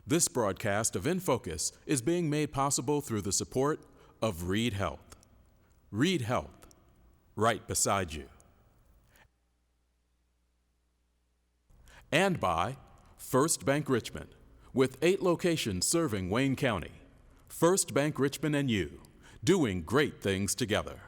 This broadcast of In Focus is being made possible through the support of Reed Health. Reed Health, right beside you. And by First Bank Richmond, with 8 locations serving Wayne County. First Bank Richmond and you, doing great things together.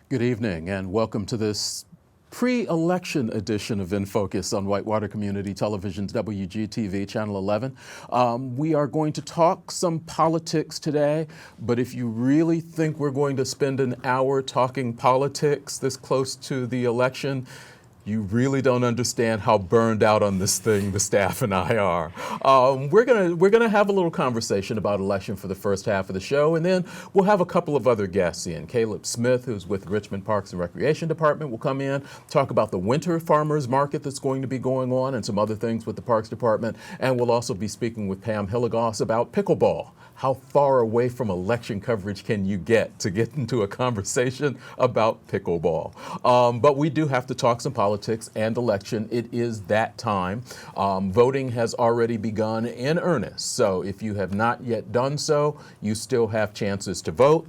Good evening and welcome to this pre-election edition of In Focus on Whitewater Community Television's WCTV Channel 11. We are going to talk some politics today, but if you really think we're going to spend an hour talking politics this close to the election, you really don't understand how burned out on this thing the staff and I are. We're gonna have a little conversation about election for the first half of the show, and then we'll have a couple of other guests in. Caleb Smith, who's with Richmond Parks and Recreation Department, will come in, talk about the winter farmers market that's going to be going on and some other things with the Parks Department, and we'll also be speaking with Pam Hilligoss about pickleball. How far away from election coverage can you get to get into a conversation about pickleball? But we do have to talk some politics and election. It is that time. Voting has already begun in earnest. So if you have not yet done so, you still have chances to vote.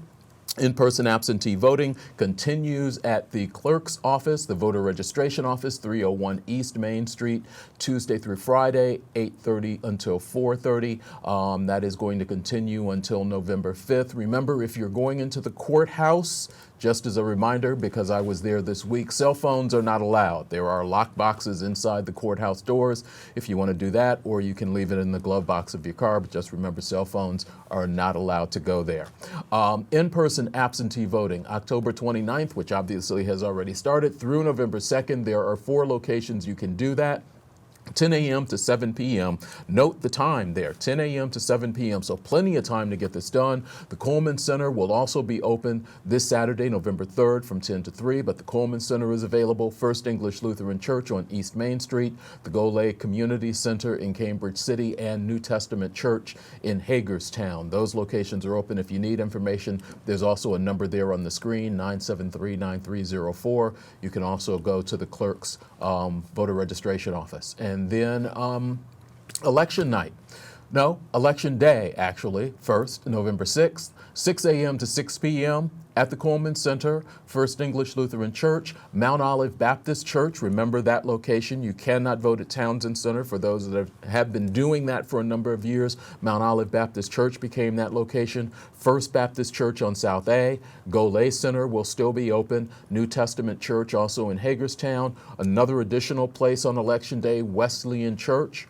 In-person absentee voting continues at the clerk's office, the voter registration office, 301 East Main Street, Tuesday through Friday, 8:30 until 4:30. That is going to continue until November 5th. Remember, if you're going into the courthouse, just as a reminder, because I was there this week, cell phones are not allowed. There are lock boxes inside the courthouse doors if you want to do that, or you can leave it in the glove box of your car, but just remember cell phones are not allowed to go there. In-person absentee voting, October 29th, which obviously has already started, through November 2nd. There are 4 locations you can do that. 10 a.m. to 7 p.m. Note the time there, 10 a.m. to 7 p.m. So plenty of time to get this done. The Coleman Center will also be open this Saturday, November 3rd from 10 to 3, but the Coleman Center is available. First English Lutheran Church on East Main Street, the Golay Community Center in Cambridge City, and New Testament Church in Hagerstown. Those locations are open. If you need information, there's also a number there on the screen, 973-9304. You can also go to the clerk's voter registration office. And then election night. No, election day, actually, first, November 6th, 6 a.m. to 6 p.m. at the Coleman Center, First English Lutheran Church, Mount Olive Baptist Church. Remember that location. You cannot vote at Townsend Center. For those that have been doing that for a number of years, Mount Olive Baptist Church became that location. First Baptist Church on South A. Golay Center will still be open. New Testament Church also in Hagerstown. Another additional place on Election Day, Wesleyan Church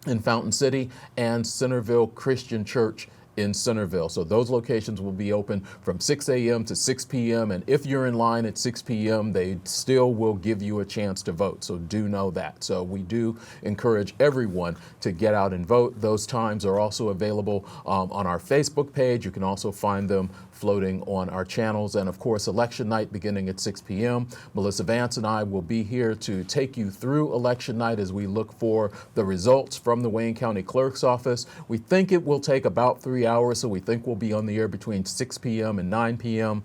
in Fountain City, and Centerville Christian Church in Centerville. So those locations will be open from 6 a.m. to 6 p.m. And if you're in line at 6 p.m., they still will give you a chance to vote. So do know that. So we do encourage everyone to get out and vote. Those times are also available on our Facebook page. You can also find them floating on our channels. And of course, election night beginning at 6 p.m. Melissa Vance and I will be here to take you through election night as we look for the results from the Wayne County Clerk's office. We think it will take about 3 hours, so we think we'll be on the air between 6 p.m. and 9 p.m.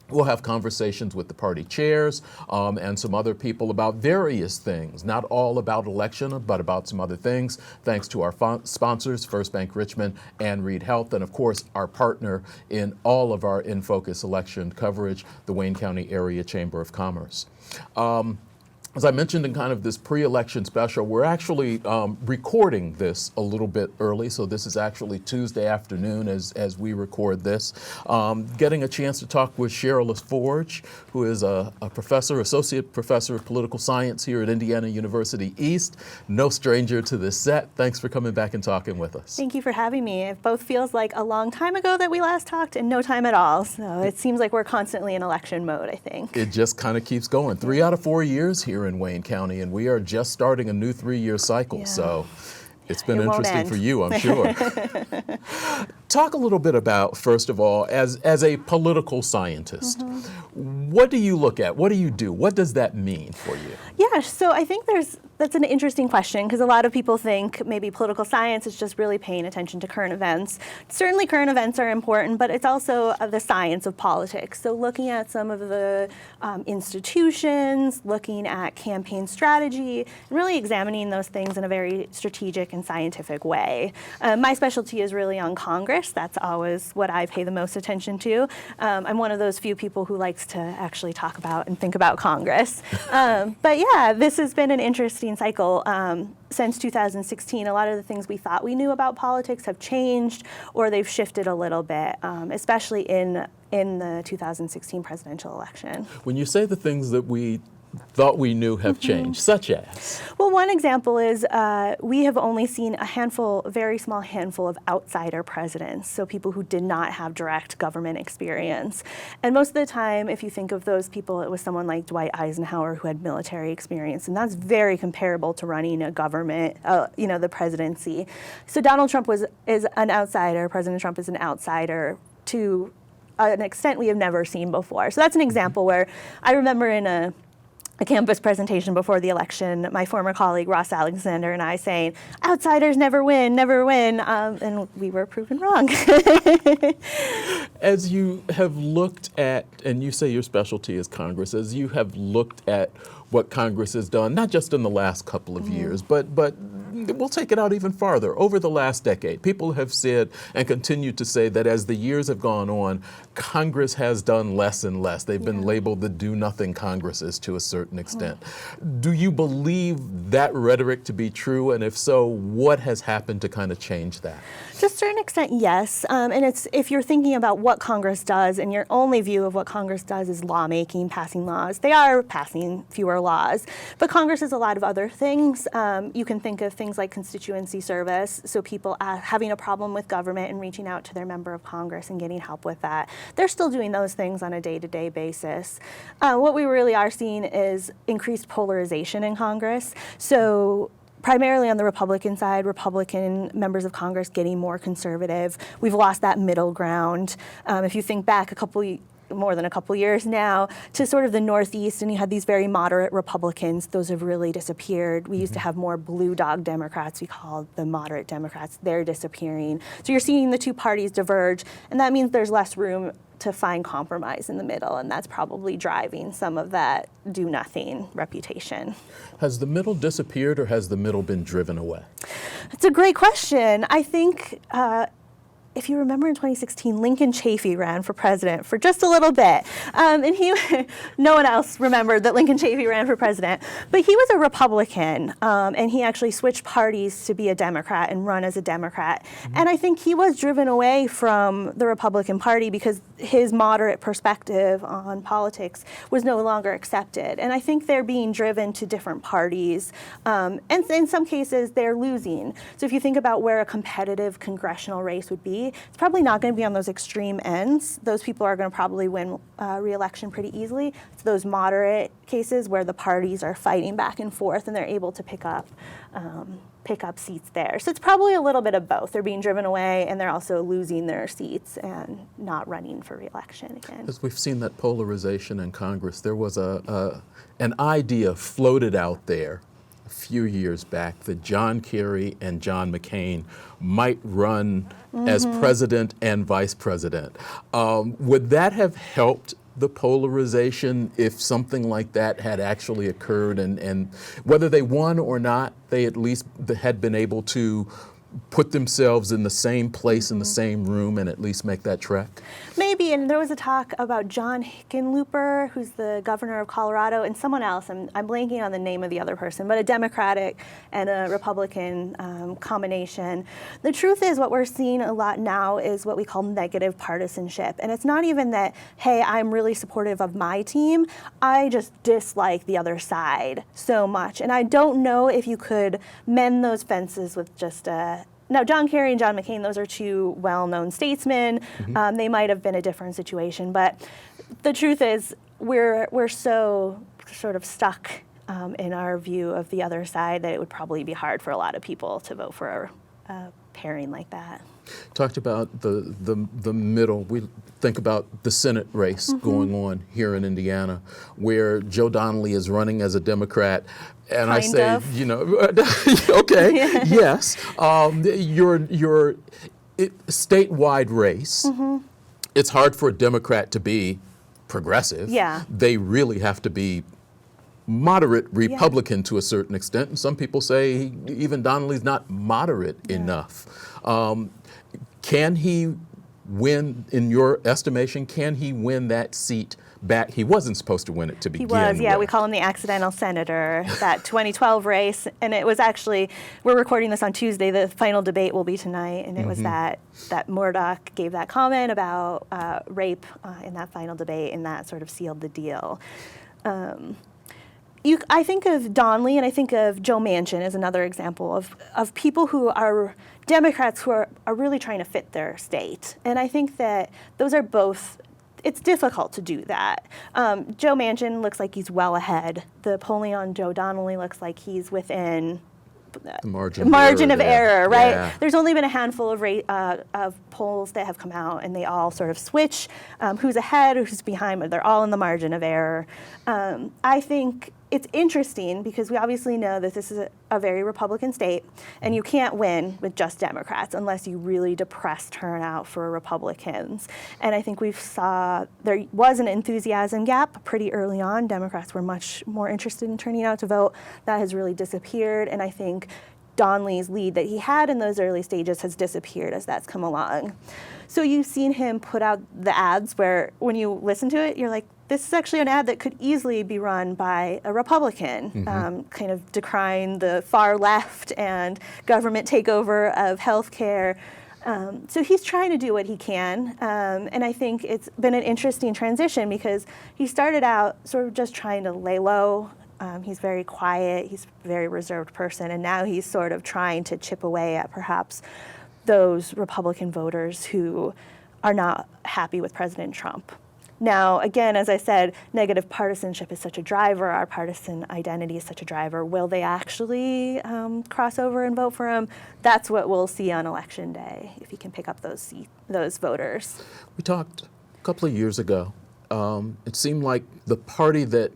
We'll have conversations with the party chairs and some other people about various things, not all about election, but about some other things, thanks to our sponsors, First Bank Richmond and Reed Health, and of course, our partner in all of our In Focus election coverage, the Wayne County Area Chamber of Commerce. As I mentioned in kind of this pre-election special, we're actually recording this a little bit early, so this is actually Tuesday afternoon as we record this. Getting a chance to talk with Chera LaForge, who is a professor, associate professor of political science here at Indiana University East. No stranger to this set. Thanks for coming back and talking with us. Thank you for having me. It both feels like a long time ago that we last talked and no time at all. So it seems like we're constantly in election mode, I think. It just kind of keeps going. 3 out of 4 years here in Wayne County, and we are just starting a new 3-year cycle. Yeah. So it's been interesting for you, I'm sure. Talk a little bit about, first of all, as a political scientist, what do you look at? What do you do? What does that mean for you? Yeah, so I think that's an interesting question, because a lot of people think maybe political science is just really paying attention to current events. Certainly current events are important, but it's also the science of politics. So looking at some of the institutions, looking at campaign strategy, and really examining those things in a very strategic and scientific way. My specialty is really on Congress. That's always what I pay the most attention to. I'm one of those few people who likes to actually talk about and think about Congress. But yeah, this has been an interesting cycle. Since 2016, a lot of the things we thought we knew about politics have changed, or they've shifted a little bit, especially in the 2016 presidential election. When you say the things that we thought we knew have changed, such as? Well, one example is we have only seen a very small handful of outsider presidents, so people who did not have direct government experience. And most of the time, if you think of those people, it was someone like Dwight Eisenhower who had military experience, and that's very comparable to running a government, the presidency. So Donald Trump is an outsider. President Trump is an outsider to an extent we have never seen before. So that's an example where I remember in a campus presentation before the election, my former colleague Ross Alexander and I saying, outsiders never win, never win, and we were proven wrong. As you have looked at, and you say your specialty is Congress, as you have looked at what Congress has done, not just in the last couple of years, but we'll take it out even farther. Over the last decade, people have said and continue to say that as the years have gone on, Congress has done less and less. They've been labeled the do-nothing Congresses to a certain extent. Do you believe that rhetoric to be true? And if so, what has happened to kind of change that? To a certain extent, yes. And it's if you're thinking about what Congress does and your only view of what Congress does is lawmaking, passing laws, they are passing fewer laws. But Congress is a lot of other things. You can think of things like constituency service, so people having a problem with government and reaching out to their member of Congress and getting help with that. They're still doing those things on a day-to-day basis. What we really are seeing is increased polarization in Congress. So primarily on the Republican side, Republican members of Congress getting more conservative. We've lost that middle ground. If you think back more than a couple years now, to sort of the Northeast, and you had these very moderate Republicans. Those have really disappeared. We used to have more blue dog Democrats, we called the moderate Democrats. They're disappearing. So you're seeing the two parties diverge, and that means there's less room to find compromise in the middle, and that's probably driving some of that do-nothing reputation. Has the middle disappeared, or has the middle been driven away? It's a great question. I think if you remember in 2016, Lincoln Chafee ran for president for just a little bit. And no one else remembered that Lincoln Chafee ran for president. But he was a Republican, and he actually switched parties to be a Democrat and run as a Democrat. And I think he was driven away from the Republican Party because his moderate perspective on politics was no longer accepted. And I think they're being driven to different parties. And in some cases, they're losing. So if you think about where a competitive congressional race would be, it's probably not going to be on those extreme ends. Those people are going to probably win re-election pretty easily. It's those moderate cases where the parties are fighting back and forth and they're able to pick up seats there. So it's probably a little bit of both. They're being driven away and they're also losing their seats and not running for re-election again. As we've seen that polarization in Congress, there was an idea floated out there a few years back that John Kerry and John McCain might run as president and vice president. Would that have helped the polarization if something like that had actually occurred, and whether they won or not, they at least had been able to put themselves in the same place, in the same room, and at least make that trek? Maybe, and there was a talk about John Hickenlooper, who's the governor of Colorado, and someone else, I'm blanking on the name of the other person, but a Democratic and a Republican combination. The truth is, what we're seeing a lot now is what we call negative partisanship, and it's not even that, hey, I'm really supportive of my team, I just dislike the other side so much, and I don't know if you could mend those fences with just a... Now, John Kerry and John McCain, those are two well-known statesmen. They might have been a different situation, but the truth is we're so sort of stuck in our view of the other side that it would probably be hard for a lot of people to vote for a pairing like that. Talked about the middle. We think about the Senate race going on here in Indiana, where Joe Donnelly is running as a Democrat. And I say, you know, okay, yes, your statewide race, it's hard for a Democrat to be progressive. Yeah. They really have to be moderate Republican to a certain extent. And some people say even Donnelly's not moderate enough. Can he win, in your estimation, can he win that seat back? He wasn't supposed to win it to begin with. He was, yeah. We call him the accidental senator, that 2012 race. And it was actually, we're recording this on Tuesday, the final debate will be tonight. And it was that Murdoch gave that comment about rape in that final debate, and that sort of sealed the deal. I think of Donnelly and I think of Joe Manchin as another example of people who are Democrats who are really trying to fit their state. And I think that those are both, it's difficult to do that. Joe Manchin looks like he's well ahead. The polling on Joe Donnelly looks like he's within the margin of error, right? Yeah. There's only been a handful of polls that have come out, and they all sort of switch who's ahead, who's behind, but they're all in the margin of error. I think it's interesting because we obviously know that this is a very Republican state, and you can't win with just Democrats unless you really depress turnout for Republicans. And I think we saw there was an enthusiasm gap pretty early on. Democrats were much more interested in turning out to vote. That has really disappeared, and I think Donnelly's lead that he had in those early stages has disappeared as that's come along. So you've seen him put out the ads where when you listen to it, you're like, this is actually an ad that could easily be run by a Republican, kind of decrying the far left and government takeover of healthcare. So he's trying to do what he can, and I think it's been an interesting transition because he started out sort of just trying to lay low. He's very quiet, he's a very reserved person, and now he's sort of trying to chip away at perhaps those Republican voters who are not happy with President Trump. Now, again, as I said, negative partisanship is such a driver. Our partisan identity is such a driver. Will they actually cross over and vote for him? That's what we'll see on Election Day, if he can pick up those voters. We talked a couple of years ago. It seemed like the party that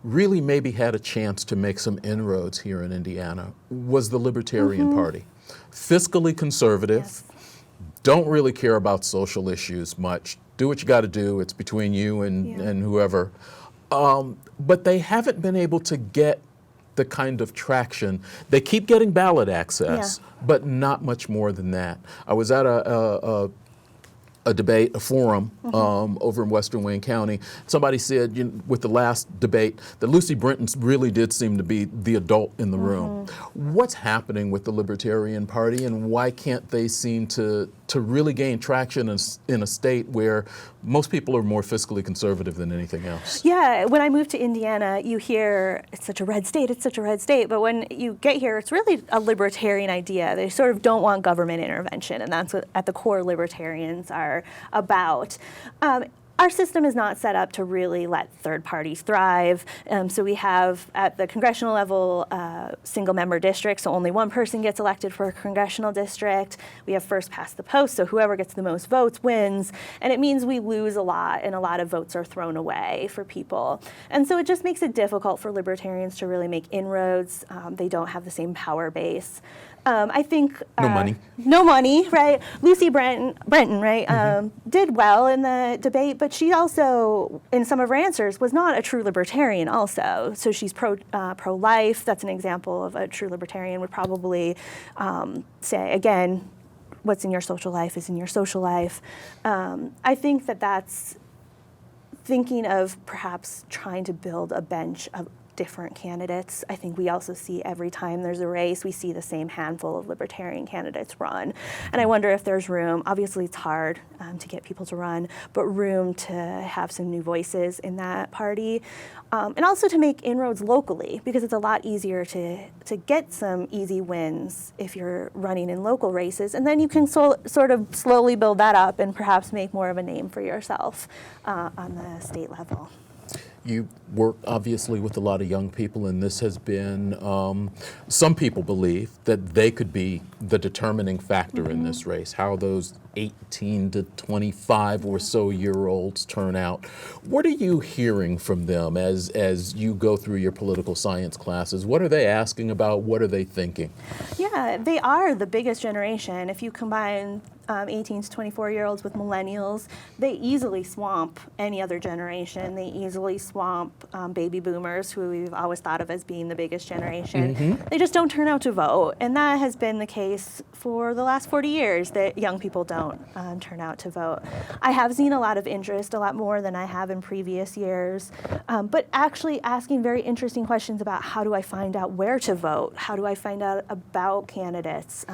really maybe had a chance to make some inroads here in Indiana was the Libertarian Party. Fiscally conservative, don't really care about social issues much. Do what you got to do. It's between you and whoever. But they haven't been able to get the kind of traction. They keep getting ballot access, but not much more than that. I was at a debate, a forum over in Western Wayne County. Somebody said with the last debate that Lucy Brenton really did seem to be the adult in the room. What's happening with the Libertarian Party, and why can't they seem to really gain traction in a state where most people are more fiscally conservative than anything else? Yeah, when I moved to Indiana, you hear it's such a red state, it's such a red state. But when you get here, it's really a libertarian idea. They sort of don't want government intervention, and that's what at the core libertarians are about. Our system is not set up to really let third parties thrive. So we have, at the congressional level, single-member districts, so only one person gets elected for a congressional district. We have first past the post, so whoever gets the most votes wins. And it means we lose a lot, and a lot of votes are thrown away for people. And so it just makes it difficult for libertarians to really make inroads. They don't have the same power base. I think No money. No money, right? Lucy Brenton, right, did well in the debate, but she also, in some of her answers, was not a true libertarian also. So she's pro-life. That's an example of a true libertarian would probably say, again, what's in your social life is in your social life. I think that's thinking of perhaps trying to build a bench of different candidates. I think we also see every time there's a race, we see the same handful of libertarian candidates run. And I wonder if there's room, obviously it's hard to get people to run, but room to have some new voices in that party. And also to make inroads locally, because it's a lot easier to get some easy wins if you're running in local races. And then you can sort of slowly build that up and perhaps make more of a name for yourself on the state level. You work obviously with a lot of young people, and this has been, some people believe that they could be the determining factor in this race, how those 18 to 25 or so year olds turn out. What are you hearing from them as you go through your political science classes? What are they asking about? What are they thinking? Yeah, they are the biggest generation. If you combine 18 to 24-year-olds with millennials, they easily swamp any other generation. They easily swamp baby boomers, who we've always thought of as being the biggest generation. They just don't turn out to vote. And that has been the case for the last 40 years, that young people don't turn out to vote. I have seen a lot of interest, a lot more than I have in previous years, but actually asking very interesting questions about how do I find out where to vote? How do I find out about candidates?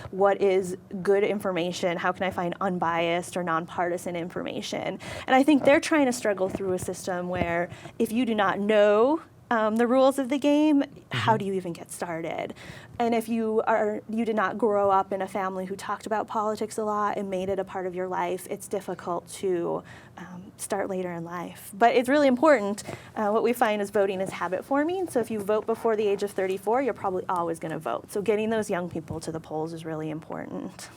What is good information? How can I find unbiased or nonpartisan information? And I think they're trying to struggle through a system where if you do not know the rules of the game, how do you even get started? And if you did not grow up in a family who talked about politics a lot and made it a part of your life, it's difficult to start later in life. But it's really important. What we find is voting is habit forming. So if you vote before the age of 34, you're probably always going to vote. So getting those young people to the polls is really important.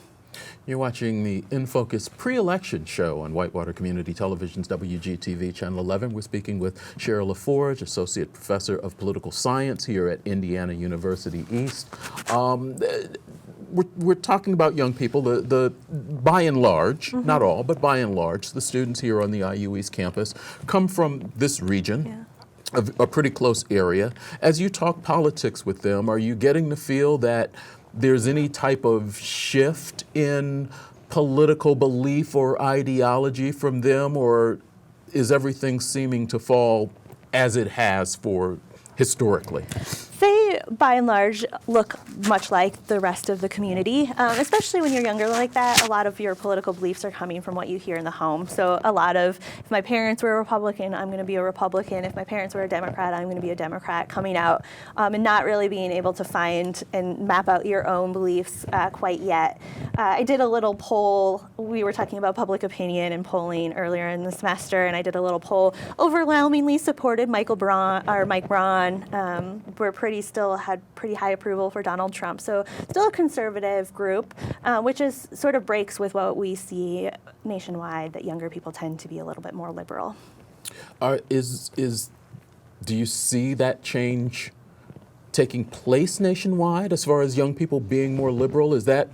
You're watching the In Focus pre-election show on Whitewater Community Television's WGTV Channel 11. We're speaking with Chera LaForge, Associate Professor of Political Science here at Indiana University East. We're talking about young people. The by and large, not all, but by and large, the students here on the IU East campus come from this region. Yeah. A pretty close area. As you talk politics with them, are you getting the feel that there's any type of shift in political belief or ideology from them, or is everything seeming to fall as it has for historically? They, by and large, look much like the rest of the community, especially when you're younger like that. A lot of your political beliefs are coming from what you hear in the home. So a lot of, if my parents were a Republican, I'm going to be a Republican. If my parents were a Democrat, I'm going to be a Democrat, coming out and not really being able to find and map out your own beliefs quite yet. I did a little poll. We were talking about public opinion and polling earlier in the semester, and I did a little poll. Overwhelmingly supported Mike Braun. Still had pretty high approval for Donald Trump. So still a conservative group, which is sort of breaks with what we see nationwide, that younger people tend to be a little bit more liberal. Do you see that change taking place nationwide as far as young people being more liberal? Is that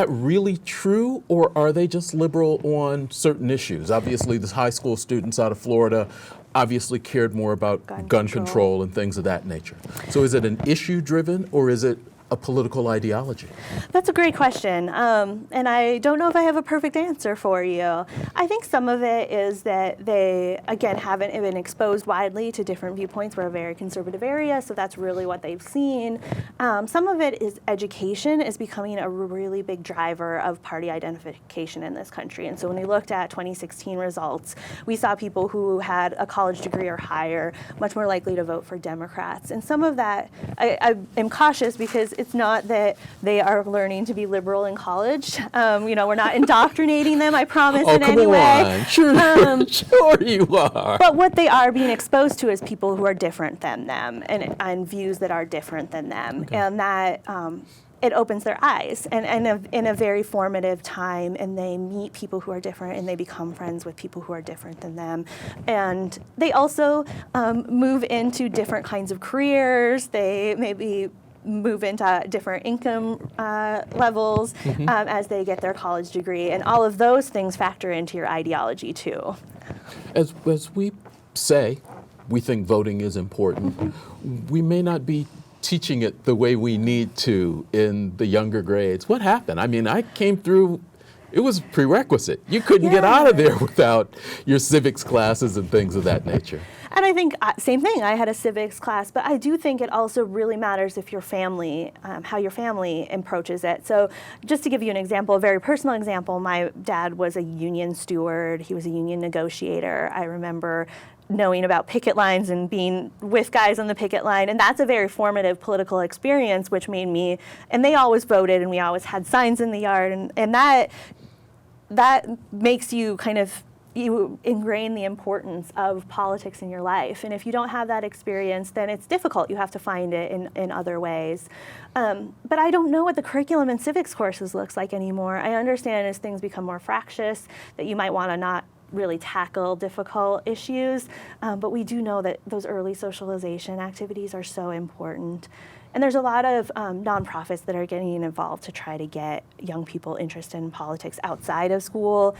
really true, or are they just liberal on certain issues? Obviously, the high school students out of Florida obviously cared more about gun control and things of that nature. So is it an issue-driven, or is it a political ideology? That's a great question, and I don't know if I have a perfect answer for you. I think some of it is that they, again, haven't been exposed widely to different viewpoints. We're a very conservative area, so that's really what they've seen. Some of it is education is becoming a really big driver of party identification in this country. And so when we looked at 2016 results, we saw people who had a college degree or higher much more likely to vote for Democrats. And some of that, I am cautious because it's not that they are learning to be liberal in college. We're not indoctrinating them, I promise, in any way. Sure you are. But what they are being exposed to is people who are different than them and views that are different than them. Okay. And that it opens their eyes and in a very formative time, and they meet people who are different and they become friends with people who are different than them. And they also move into different kinds of careers. They maybe move into different income levels as they get their college degree. And all of those things factor into your ideology too. As we say, we think voting is important. We may not be teaching it the way we need to in the younger grades. What happened? I mean, I came through, it was prerequisite. You couldn't get out of there without your civics classes and things of that nature. And I think, same thing, I had a civics class, but I do think it also really matters if your family, how your family approaches it. So just to give you an example, a very personal example, my dad was a union steward, he was a union negotiator. I remember knowing about picket lines and being with guys on the picket line, and that's a very formative political experience, which made me, and they always voted, and we always had signs in the yard, and that makes you kind of, you ingrain the importance of politics in your life. And if you don't have that experience, then it's difficult. You have to find it in other ways. But I don't know what the curriculum in civics courses looks like anymore. I understand as things become more fractious that you might want to not really tackle difficult issues, but we do know that those early socialization activities are so important. And there's a lot of nonprofits that are getting involved to try to get young people interested in politics outside of school,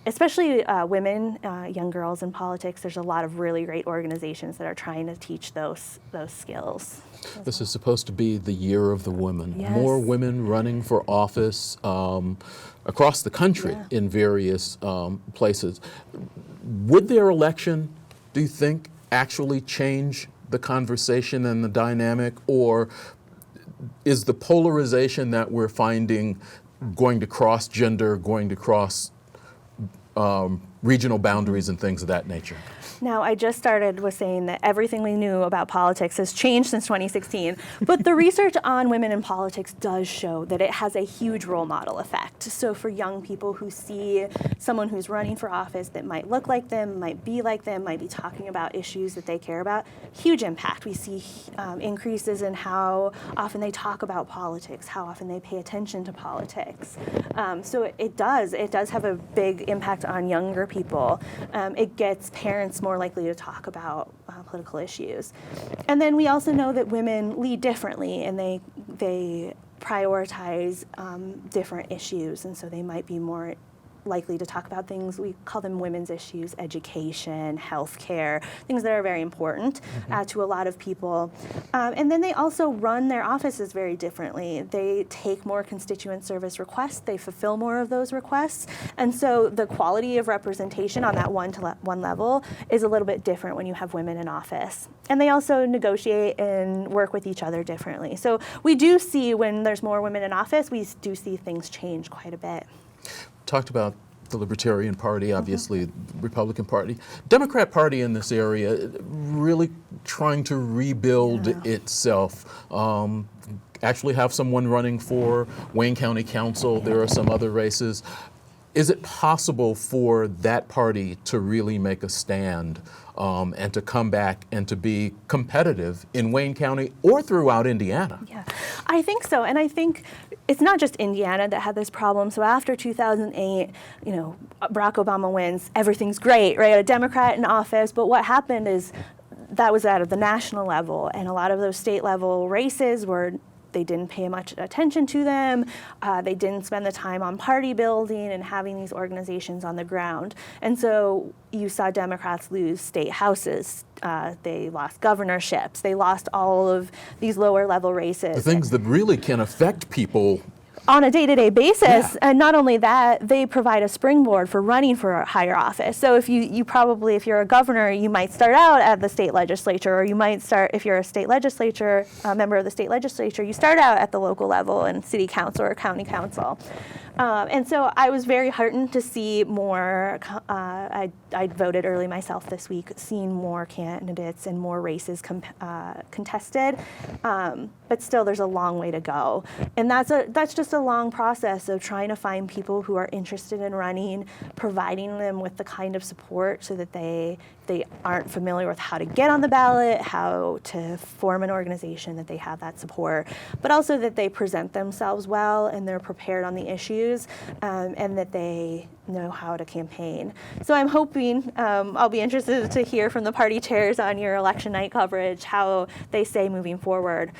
especially women, young girls in politics. There's a lot of really great organizations that are trying to teach those skills. This is supposed to be the year of the woman. Yes. More women running for office across the country in various places. Would their election, do you think, actually change the conversation and the dynamic, or is the polarization that we're finding going to cross gender, going to cross regional boundaries and things of that nature? Now, I just started with saying that everything we knew about politics has changed since 2016, but the research on women in politics does show that it has a huge role model effect. So for young people who see someone who's running for office that might look like them, might be like them, might be talking about issues that they care about, huge impact. We see increases in how often they talk about politics, how often they pay attention to politics. So it does have a big impact on younger people. It gets parents more likely to talk about political issues. And then we also know that women lead differently, and they prioritize different issues, and so they might be more likely to talk about things, we call them women's issues, education, healthcare, things that are very important to a lot of people. And then they also run their offices very differently. They take more constituent service requests, they fulfill more of those requests, and so the quality of representation on that one level is a little bit different when you have women in office. And they also negotiate and work with each other differently. So we do see when there's more women in office, we do see things change quite a bit. Talked about the Libertarian Party, obviously the Republican Party. Democrat Party in this area really trying to rebuild itself. Actually have someone running for Wayne County Council. There are some other races. Is it possible for that party to really make a stand and to come back and to be competitive in Wayne County or throughout Indiana? Yeah, I think so. And I think it's not just Indiana that had this problem. So after 2008, Barack Obama wins, everything's great, right? A Democrat in office. But what happened is that was at the national level, and a lot of those state level races they didn't pay much attention to them. They didn't spend the time on party building and having these organizations on the ground. And so you saw Democrats lose state houses. They lost governorships. They lost all of these lower level races. The things that really can affect people on a day-to-day basis. And not only that, they provide a springboard for running for a higher office. So if if you're a governor, you might start out at the state legislature, or you might start, if you're a member of the state legislature, you start out at the local level in city council or county council. And so I was very heartened to see more, I voted early myself this week, seeing more candidates and more races contested, but still there's a long way to go. And that's just a long process of trying to find people who are interested in running, providing them with the kind of support so that they aren't familiar with how to get on the ballot, how to form an organization, that they have that support, but also that they present themselves well and they're prepared on the issues, and that they know how to campaign. So I'm hoping, I'll be interested to hear from the party chairs on your election night coverage how they say moving forward.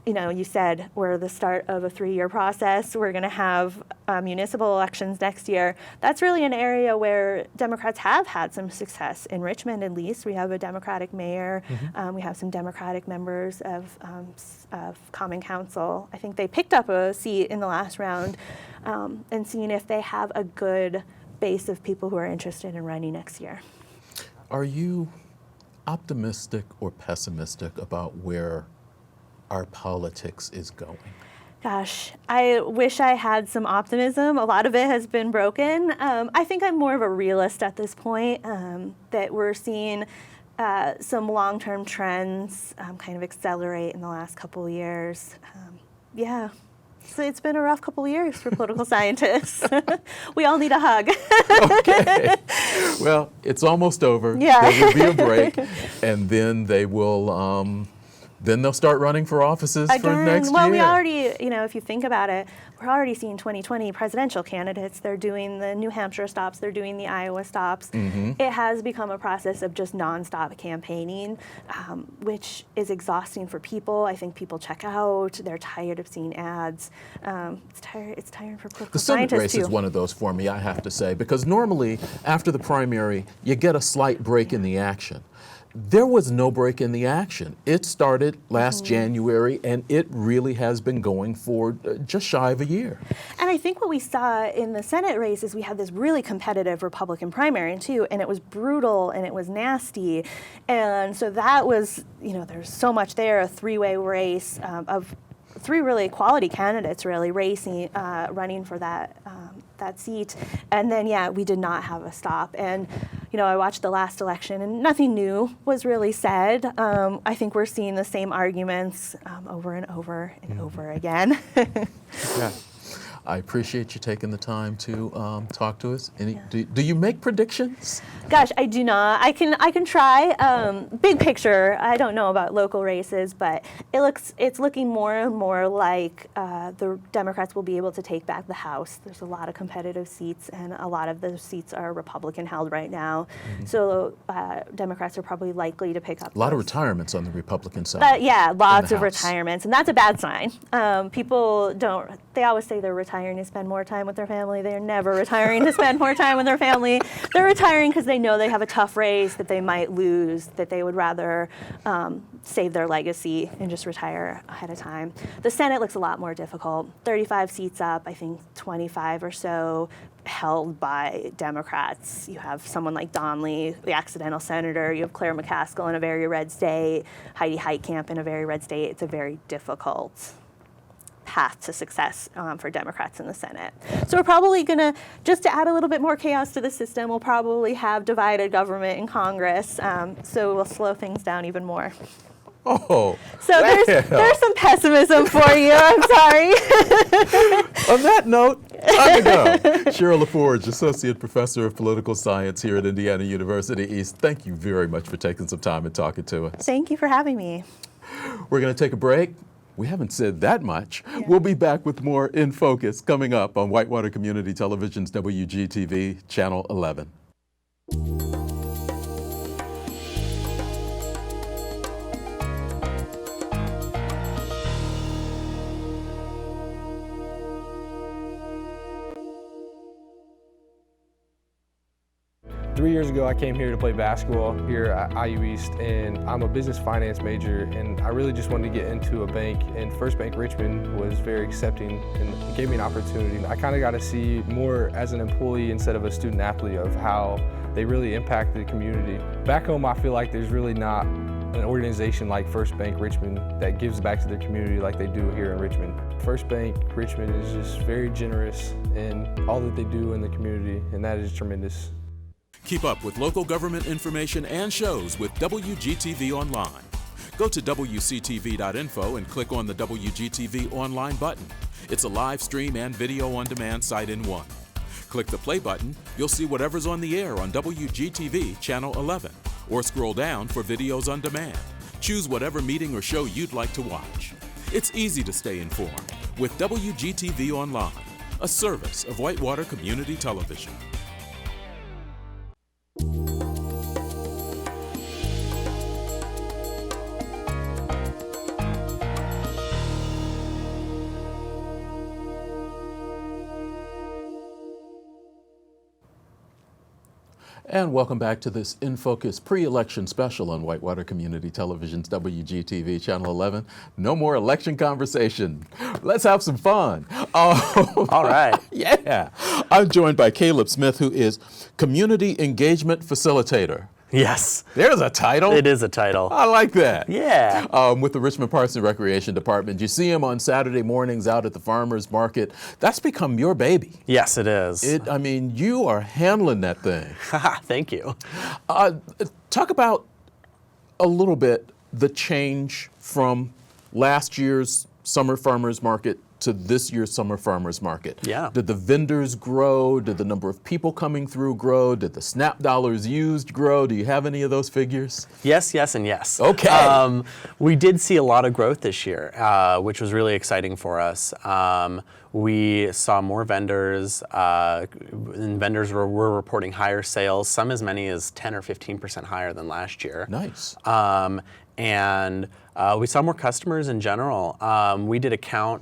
you said we're the start of a 3-year process. We're going to have municipal elections next year. That's really an area where Democrats have had some success. In Richmond, at least, we have a Democratic mayor. We have some Democratic members of Common Council. I think they picked up a seat in the last round, and seeing if they have a good base of people who are interested in running next year. Are you optimistic or pessimistic about where our politics is going? Gosh, I wish I had some optimism. A lot of it has been broken. I think I'm more of a realist at this point, that we're seeing some long-term trends kind of accelerate in the last couple of years. Yeah. So it's been a rough couple of years for political scientists. We all need a hug. Okay. Well, it's almost over. Yeah. There will be a break, and then they will. Then they'll start running for offices for next year. Well, we already, if you think about it, we're already seeing 2020 presidential candidates. They're doing the New Hampshire stops. They're doing the Iowa stops. It has become a process of just nonstop campaigning, which is exhausting for people. I think people check out. They're tired of seeing ads. It's tiring for political scientists, The Senate race is one of those for me, I have to say, because normally after the primary, you get a slight break in the action. There was no break in the action. It started last January, and it really has been going for just shy of a year. And I think what we saw in the Senate race is we had this really competitive Republican primary, too, and it was brutal and it was nasty. And so that was, there's so much there, a 3-way race of 3 really quality candidates really racing, running for that seat. And then, we did not have a stop. And, I watched the last election and nothing new was really said. I think we're seeing the same arguments over and over and over again. Yeah. I appreciate you taking the time to talk to us. Do you make predictions? Gosh, I do not. I can try. Big picture, I don't know about local races, but it's looking more and more like the Democrats will be able to take back the House. There's a lot of competitive seats, and a lot of those seats are Republican held right now. So Democrats are probably likely to pick up a lot of retirements on the Republican side. Lots of retirements, and that's a bad sign. People don't. They always say they're retiring to spend more time with their family. They're never retiring to spend more time with their family. They're retiring because they know they have a tough race that they might lose, that they would rather save their legacy and just retire ahead of time. The Senate looks a lot more difficult. 35 seats up, I think 25 or so held by Democrats. You have someone like Donnelly, the accidental senator. You have Claire McCaskill in a very red state, Heidi Heitkamp in a very red state. It's a very difficult path to success for Democrats in the Senate. So we're probably going to, just to add a little bit more chaos to the system, we'll probably have divided government in Congress, so we'll slow things down even more. Oh, so there's some pessimism for you. I'm sorry. On that note, time to go. Chera LaForge, Associate Professor of Political Science here at Indiana University East. Thank you very much for taking some time and talking to us. Thank you for having me. We're going to take a break. We haven't said that much. Yeah. We'll be back with more In Focus coming up on Whitewater Community Television's WGTV, Channel 11. 3 years ago, I came here to play basketball here at IU East, and I'm a business finance major, and I really just wanted to get into a bank, and First Bank Richmond was very accepting and gave me an opportunity. I kind of got to see more as an employee instead of a student athlete of how they really impact the community. Back home, I feel like there's really not an organization like First Bank Richmond that gives back to their community like they do here in Richmond. First Bank Richmond is just very generous in all that they do in the community, and that is tremendous. Keep up with local government information and shows with WGTV Online. Go to WCTV.info and click on the WGTV Online button. It's a live stream and video on demand site in one. Click the play button, you'll see whatever's on the air on WGTV Channel 11, or scroll down for videos on demand. Choose whatever meeting or show you'd like to watch. It's easy to stay informed with WGTV Online, a service of Whitewater Community Television. And welcome back to this In Focus pre-election special on Whitewater Community Television's WGTV Channel 11. No more election conversation. Let's have some fun. All right. Yeah. I'm joined by Caleb Smith, who is Community Engagement Facilitator. Yes. There's a title. It is a title. I like that. Yeah. With the Richmond Parks and Recreation Department. You see him on Saturday mornings out at the farmers market. That's become your baby. Yes, it is. You are handling that thing. Thank you. Talk about a little bit the change from last year's summer farmers market to this year's summer farmers market. Yeah. Did the vendors grow? Did the number of people coming through grow? Did the SNAP dollars used grow? Do you have any of those figures? Yes, yes, and yes. Okay. We did see a lot of growth this year, which was really exciting for us. We saw more vendors, and vendors were reporting higher sales, some as many as 10 or 15% higher than last year. Nice. And we saw more customers in general. We did a count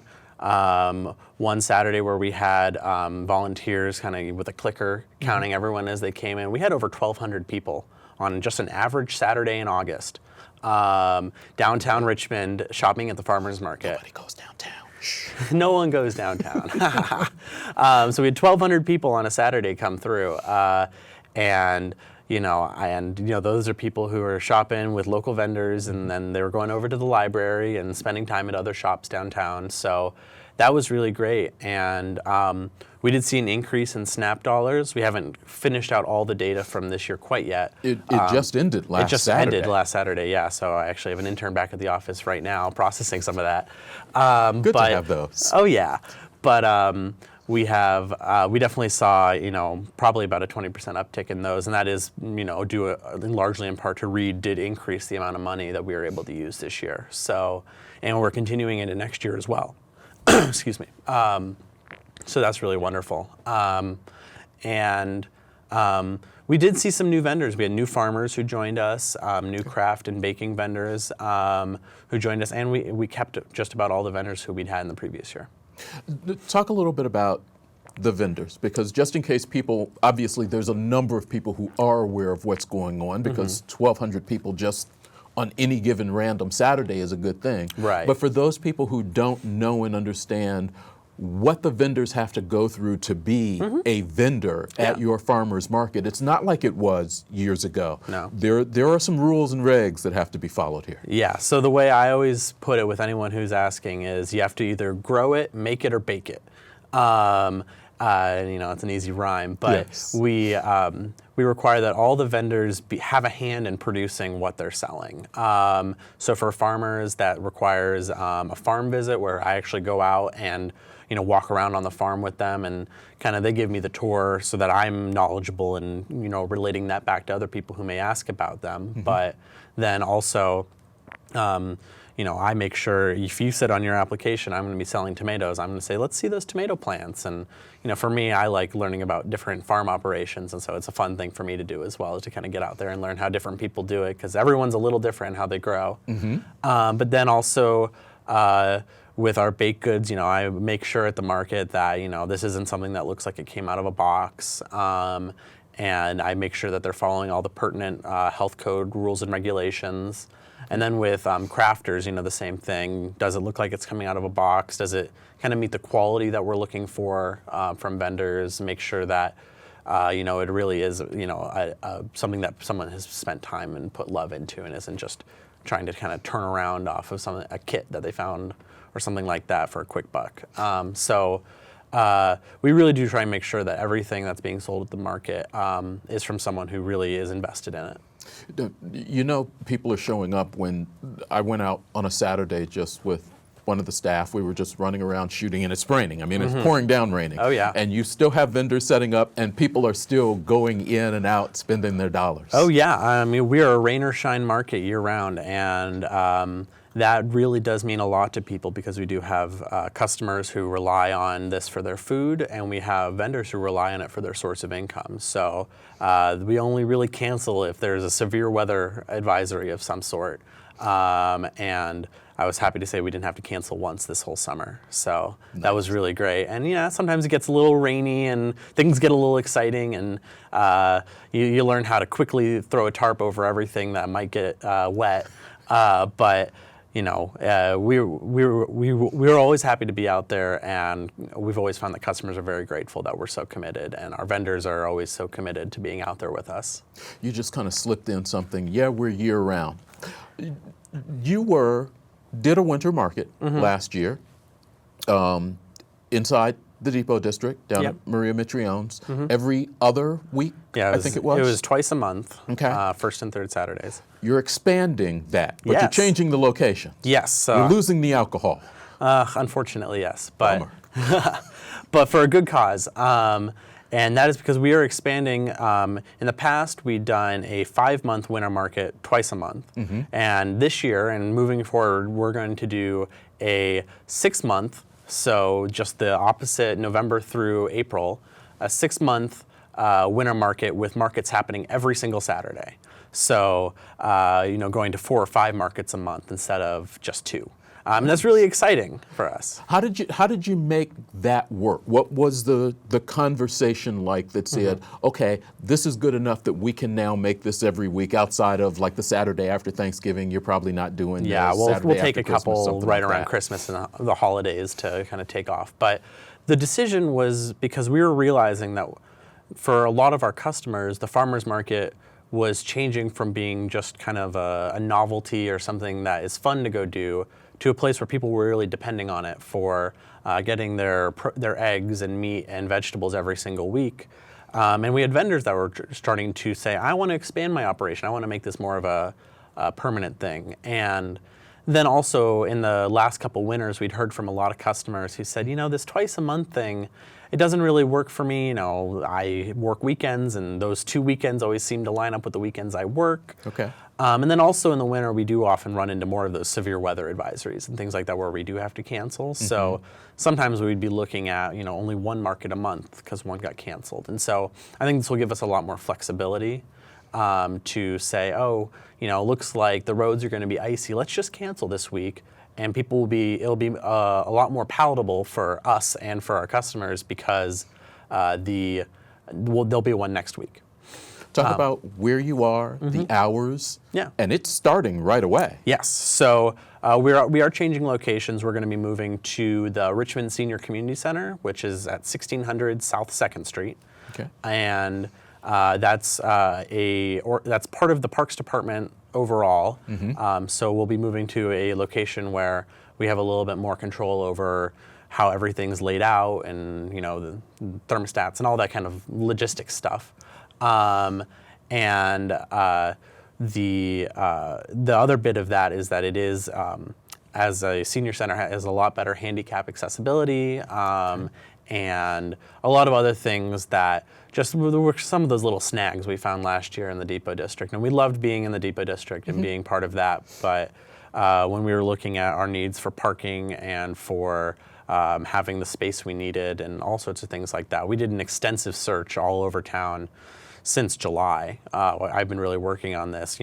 one Saturday where we had volunteers kind of with a clicker counting everyone as they came in. We had over 1,200 people on just an average Saturday in August. Downtown Richmond shopping at the farmers market. Nobody goes downtown. No one goes downtown. So we had 1,200 people on a Saturday come through. And those are people who are shopping with local vendors, and then they were going over to the library and spending time at other shops downtown. So that was really great. And we did see an increase in SNAP dollars. We haven't finished out all the data from this year quite yet. It just ended last Saturday. It just ended last Saturday, yeah. So I actually have an intern back at the office right now processing some of that. Good to have those. Oh, yeah. But we definitely saw, probably about a 20% uptick in those, and that is, due largely in part to Reed did increase the amount of money that we were able to use this year. So, and we're continuing into next year as well. Excuse me. So that's really wonderful. We did see some new vendors. We had new farmers who joined us, new craft and baking vendors who joined us, and we kept just about all the vendors who we'd had in the previous year. Talk a little bit about the vendors, because just in case people, obviously there's a number of people who are aware of what's going on, because 1,200 people just on any given random Saturday is a good thing. Right. But for those people who don't know and understand what the vendors have to go through to be a vendor at your farmer's market, it's not like it was years ago. No. There are some rules and regs that have to be followed here. Yeah, so the way I always put it with anyone who's asking is you have to either grow it, make it, or bake it. It's an easy rhyme, but yes. We require that all the vendors have a hand in producing what they're selling. So for farmers, that requires a farm visit where I actually go out and walk around on the farm with them, and kind of they give me the tour so that I'm knowledgeable and relating that back to other people who may ask about them. But then also, I make sure if you said on your application, I'm going to be selling tomatoes, I'm going to say, let's see those tomato plants. And, for me, I like learning about different farm operations. And so it's a fun thing for me to do as well, is to kind of get out there and learn how different people do it, because everyone's a little different in how they grow. But then also, with our baked goods, I make sure at the market that, this isn't something that looks like it came out of a box. And I make sure that they're following all the pertinent health code rules and regulations. And then with crafters, the same thing. Does it look like it's coming out of a box? Does it kind of meet the quality that we're looking for from vendors? Make sure that, it really is, something that someone has spent time and put love into, and isn't just trying to kind of turn around off of a kit that they found or something like that for a quick buck. We really do try and make sure that everything that's being sold at the market is from someone who really is invested in it. People are showing up. When I went out on a Saturday just with one of the staff, we were just running around shooting, and it's raining. I mean, it's pouring down raining. Oh, yeah. And you still have vendors setting up, and people are still going in and out spending their dollars. Oh, yeah. I mean, we are a rain or shine market year round, and that really does mean a lot to people, because we do have customers who rely on this for their food, and we have vendors who rely on it for their source of income. So we only really cancel if there's a severe weather advisory of some sort. And I was happy to say we didn't have to cancel once this whole summer. So that was really great. And yeah, sometimes it gets a little rainy and things get a little exciting, and you learn how to quickly throw a tarp over everything that might get wet. But we're always happy to be out there, and we've always found that customers are very grateful that we're so committed, and our vendors are always so committed to being out there with us. You just kind of slipped in something. Yeah, we're year round. You did a winter market last year inside the Depot District down at Maria Mitrione's every other week. Yeah, I think it was. It was twice a month. Okay. First and third Saturdays. You're expanding that, but you're Yes. changing the location. Yes. You're losing the alcohol. Unfortunately, yes. But Bummer. but for a good cause. And that is because we are expanding. In the past, we'd done a 5-month winter market twice a month. And this year, and moving forward, we're going to do a 6-month, so just the opposite, November through April, a 6-month winter market with markets happening every single Saturday. So, going to 4 or 5 markets a month instead of just 2. And that's really exciting for us. How did you make that work? What was the conversation like that said, okay, this is good enough that we can now make this every week outside of like the Saturday after Thanksgiving? You're probably not doing Yeah, we'll take a couple right around Christmas and the holidays to kind of take off. But the decision was because we were realizing that for a lot of our customers, the farmers market was changing from being just kind of a novelty or something that is fun to go do to a place where people were really depending on it for getting their eggs and meat and vegetables every single week. And we had vendors that were starting to say, I want to expand my operation. I want to make this more of a permanent thing. And then also in the last couple winters, we'd heard from a lot of customers who said, this twice a month thing, it doesn't really work for me. I work weekends, and those 2 weekends always seem to line up with the weekends I work. Okay. And then also in the winter, we do often run into more of those severe weather advisories and things like that where we do have to cancel. So sometimes we'd be looking at, only 1 market a month because one got canceled. And so I think this will give us a lot more flexibility to say, looks like the roads are going to be icy. Let's just cancel this week. And it'll be a lot more palatable for us and for our customers because there'll be one next week. Talk about where you are, the hours, and it's starting right away. Yes, so we are changing locations. We're going to be moving to the Richmond Senior Community Center, which is at 1600 South 2nd Street. Okay. And that's part of the Parks Department overall. So we'll be moving to a location where we have a little bit more control over how everything's laid out and the thermostats and all that kind of logistics stuff. The other bit of that is that it is, as a senior center, has a lot better handicap accessibility and a lot of other things that there were some of those little snags we found last year in the Depot District. And we loved being in the Depot District and being part of that. But when we were looking at our needs for parking and for having the space we needed and all sorts of things like that, we did an extensive search all over town since July. I've been really working on this,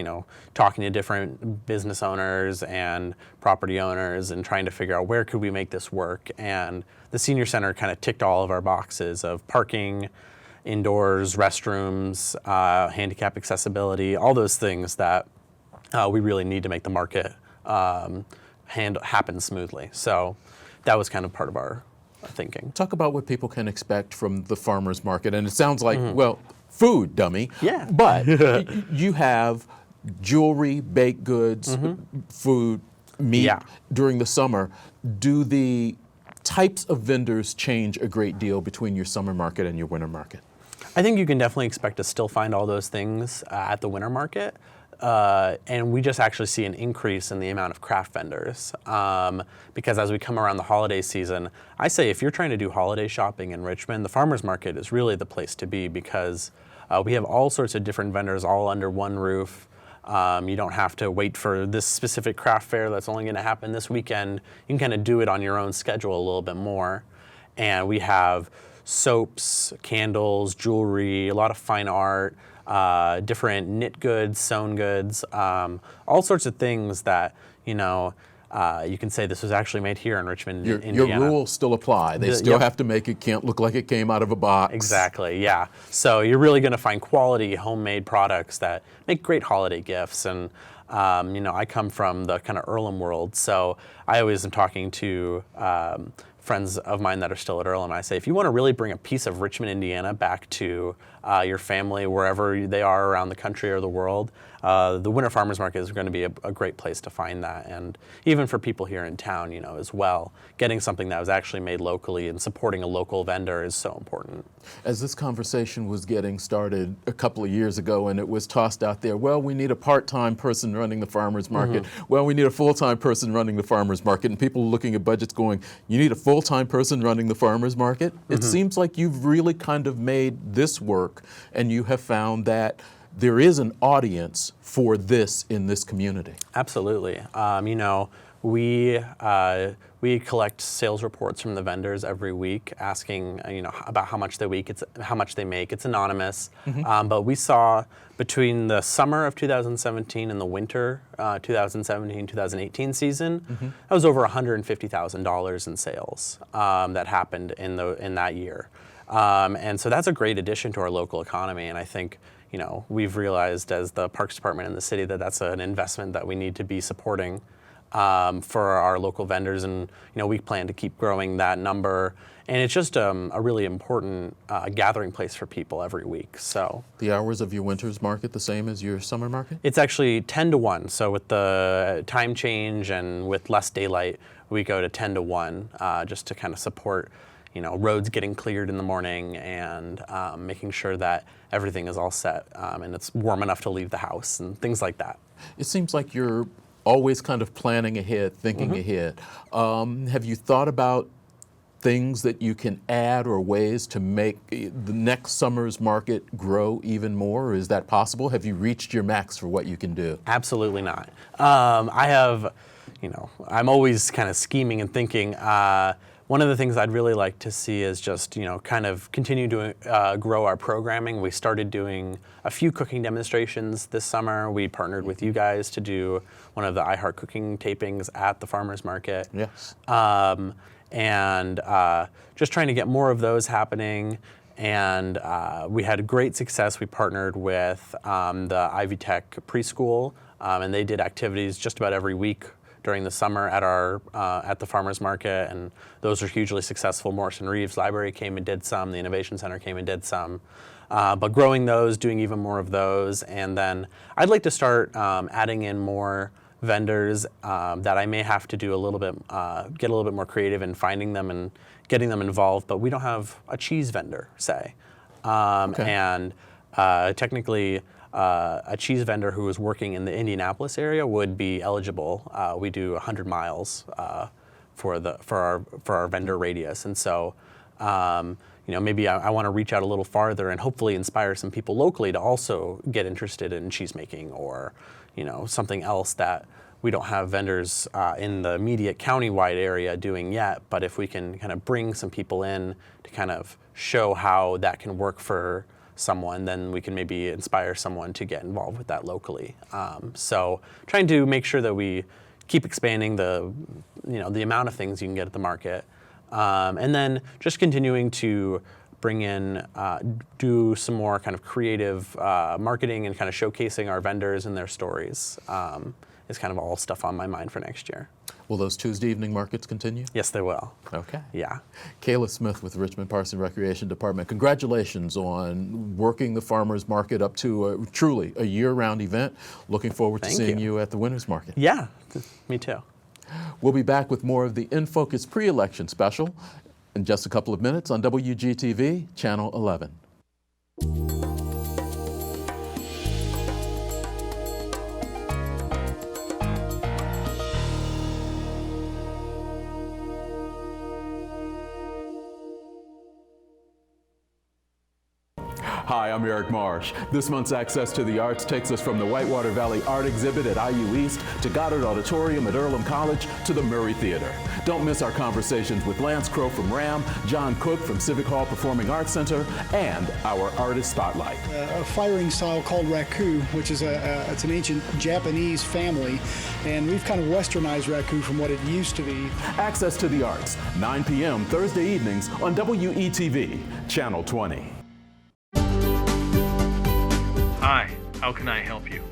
talking to different business owners and property owners and trying to figure out where could we make this work. And the senior center kind of ticked all of our boxes of parking, indoors, restrooms, handicap accessibility, all those things that we really need to make the market happen smoothly. So that was kind of part of our thinking. Talk about what people can expect from the farmers market. And it sounds like, food, dummy. Yeah. But you have jewelry, baked goods, food, meat during the summer. Do the types of vendors change a great deal between your summer market and your winter market? I think you can definitely expect to still find all those things at the winter market. And we just actually see an increase in the amount of craft vendors because as we come around the holiday season, I say if you're trying to do holiday shopping in Richmond, the farmers market is really the place to be because we have all sorts of different vendors all under one roof. You don't have to wait for this specific craft fair that's only going to happen this weekend. You can kind of do it on your own schedule a little bit more. And we have soaps, candles, jewelry, a lot of fine art, different knit goods, sewn goods, all sorts of things that, you can say this was actually made here in Richmond, Your Indiana. rules still apply. They still Yep. have to make it, can't look like it came out of a box. Exactly, yeah. So you're really going to find quality homemade products that make great holiday gifts. And I come from the kind of Earlham world, so I always am talking to friends of mine that are still at Earlham. I say, if you want to really bring a piece of Richmond, Indiana back to your family, wherever they are around the country or the world, the Winter Farmers Market is going to be a great place to find that. And even for people here in town, as well, getting something that was actually made locally and supporting a local vendor is so important. As this conversation was getting started a couple of years ago and it was tossed out there, well, we need a part-time person running the farmers market. Well, we need a full-time person running the farmers market. And people looking at budgets going, you need a full-time person running the farmers market? It seems like you've really kind of made this work and you have found that there is an audience for this in this community. Absolutely. We collect sales reports from the vendors every week, asking about how much they make. It's anonymous, but we saw between the summer of 2017 and the winter 2017-2018 season, that was over $150,000 in sales that happened in that year, and so that's a great addition to our local economy. And I think we've realized as the Parks Department in the city that that's an investment that we need to be supporting for our local vendors, and we plan to keep growing that number. And it's just a really important gathering place for people every week. So the hours of your winter's market the same as your summer market? It's actually 10 to 1. So with the time change and with less daylight, we go to 10 to 1 just to kind of support roads getting cleared in the morning and making sure that everything is all set and it's warm enough to leave the house and things like that. It seems like you're always kind of planning ahead, thinking ahead. Have you thought about things that you can add or ways to make the next summer's market grow even more? Or is that possible? Have you reached your max for what you can do? Absolutely not. I have, I'm always kind of scheming and thinking. One of the things I'd really like to see is just, kind of continue to grow our programming. We started doing a few cooking demonstrations this summer. We partnered with you guys to do one of the iHeart cooking tapings at the farmers market. Yes. And just trying to get more of those happening. And we had great success. We partnered with the Ivy Tech preschool, and they did activities just about every week during the summer at the farmers market, and those are hugely successful. Morrison Reeves Library came and did some. The Innovation Center came and did some. But growing those, doing even more of those, and then I'd like to start adding in more vendors that I may have to do get a little bit more creative in finding them and getting them involved. But we don't have a cheese vendor, say, and technically. A cheese vendor who is working in the Indianapolis area would be eligible. We do 100 miles for our vendor radius, and so maybe I want to reach out a little farther and hopefully inspire some people locally to also get interested in cheese making or something else that we don't have vendors in the immediate county-wide area doing yet. But if we can kind of bring some people in to kind of show how that can work for someone, then we can maybe inspire someone to get involved with that locally. So trying to make sure that we keep expanding the amount of things you can get at the market, and then just continuing to bring in, do some more kind of creative marketing and kind of showcasing our vendors and their stories is kind of all stuff on my mind for next year. Will those Tuesday evening markets continue? Yes, they will. Okay. Yeah. Kayla Smith with Richmond Parks and Recreation Department, congratulations on working the farmers market up to truly a year-round event. Looking forward to seeing you at the Winners Market. Yeah, me too. We'll be back with more of the In Focus pre-election special in just a couple of minutes on WGTV, Channel 11. Hi, I'm Eric Marsh. This month's Access to the Arts takes us from the Whitewater Valley Art Exhibit at IU East to Goddard Auditorium at Earlham College to the Murray Theater. Don't miss our conversations with Lance Crow from RAM, John Cook from Civic Hall Performing Arts Center, and our Artist Spotlight. A firing style called raku, which is it's an ancient Japanese family, and we've kind of westernized raku from what it used to be. Access to the Arts, 9 p.m. Thursday evenings on WETV, Channel 20. Hi, how can I help you?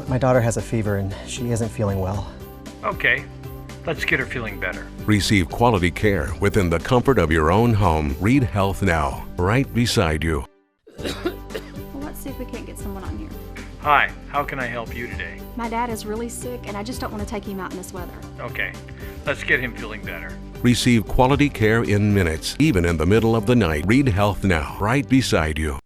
My daughter has a fever and she isn't feeling well. Okay, let's get her feeling better. Receive quality care within the comfort of your own home. Read Health Now, right beside you. Well, let's see if we can't get someone on here. Hi, how can I help you today? My dad is really sick and I just don't want to take him out in this weather. Okay, let's get him feeling better. Receive quality care in minutes, even in the middle of the night. Read Health Now, right beside you.